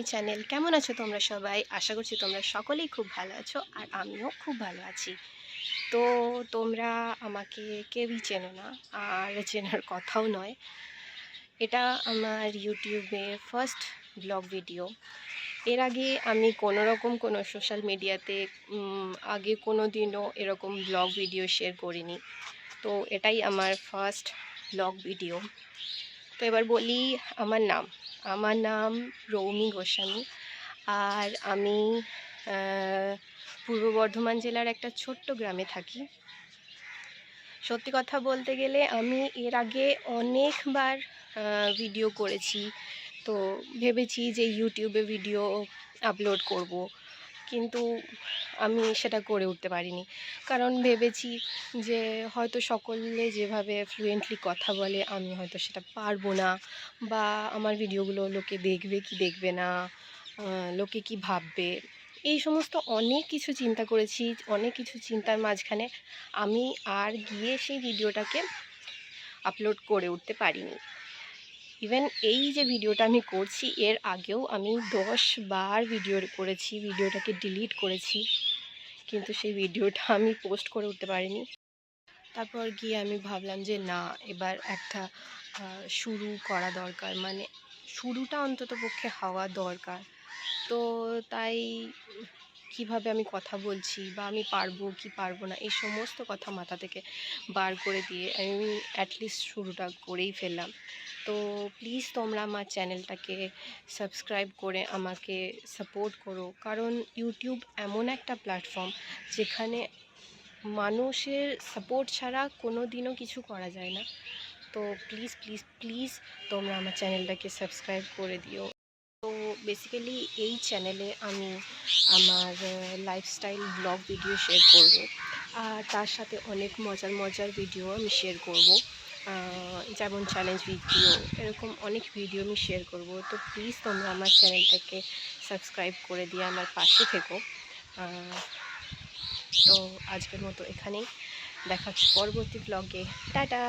My channel. কেমন আছো তোমরা সবাই? আশা করছি তোমরা সকলেই খুব ভালো আছো আর আমিও খুব ভালো আছি। তো তোমরা আমাকে কেউই চেনো না আর চেনার কথাও নয়। এটা আমার ইউটিউবের ফার্স্ট ব্লগ ভিডিও। এর আগে আমি কোনো সোশ্যাল মিডিয়াতে আগে কোনো দিনও এরকম ব্লগ ভিডিও শেয়ার করিনি। তো এটাই আমার ফার্স্ট ব্লগ ভিডিও। তো এবার বলি আমার নাম রৌমি গোস্বামী আর আমি পূর্ব বর্ধমান জেলার একটা ছোট্ট গ্রামে থাকি। সত্যি কথা বলতে গেলে আমি এর আগে অনেকবার ভিডিও করেছি, তো ভেবেছি যে ইউটিউবে ভিডিও আপলোড করব, কিন্তু আমি সেটা করে উঠতে পারিনি। কারণ ভেবেছি যে হয়তো সকলে যেভাবে ফ্লুয়েন্টলি কথা বলে আমি হয়তো সেটা পারবো না, বা আমার ভিডিওগুলো লোকে দেখবে কি দেখবে না, লোকে কি ভাববে, এই সমস্ত অনেক কিছু চিন্তা করেছি। অনেক কিছু চিন্তার মাঝখানে আমি আর গিয়ে সেই ভিডিওটাকে আপলোড করে উঠতে পারিনি। ইভেন এই যে ভিডিওটা আমি করছি, এর আগেও আমি 10 বার ভিডিও করেছি, ভিডিওটাকে ডিলিট করেছি, কিন্তু সেই ভিডিওটা আমি পোস্ট করে উঠতে পারিনি। তারপর গিয়ে আমি ভাবলাম যে না, এবার একটা শুরু করা দরকার, মানে শুরুটা অন্তত পক্ষে হওয়া দরকার। তো তাই কিভাবে আমি কথা বলছি বা আমি পারবো কি পারবো না এই সমস্ত কথা মাথা থেকে বার করে দিয়ে আমি অ্যাটলিস্ট শুরুটা করেই ফেললাম। তো প্লিজ তোমরা আমার চ্যানেলটাকে সাবস্ক্রাইব করে আমাকে সাপোর্ট করো, কারণ ইউটিউব এমন একটা প্ল্যাটফর্ম যেখানে মানুষের সাপোর্ট ছাড়া কোনো দিনও কিছু করা যায় না। তো প্লিজ প্লিজ প্লিজ তোমরা আমার চ্যানেলটাকে সাবস্ক্রাইব করে দিও। তো বেসিক্যালি এই চ্যানেলে আমি আমার লাইফস্টাইল ব্লগ ভিডিও শেয়ার করব, আর তার সাথে অনেক মজার ভিডিও আমি শেয়ার করব, যেমন চ্যালেঞ্জ ভিডিও, এরকম অনেক ভিডিও আমি শেয়ার করব। তো প্লিজ তোমরা আমার চ্যানেলটাকে সাবস্ক্রাইব করে দিয়ে আমার পাশে থেকো। তো আজকের মতো এখানেই, দেখা হচ্ছে পরবর্তী ব্লগে। টাটা।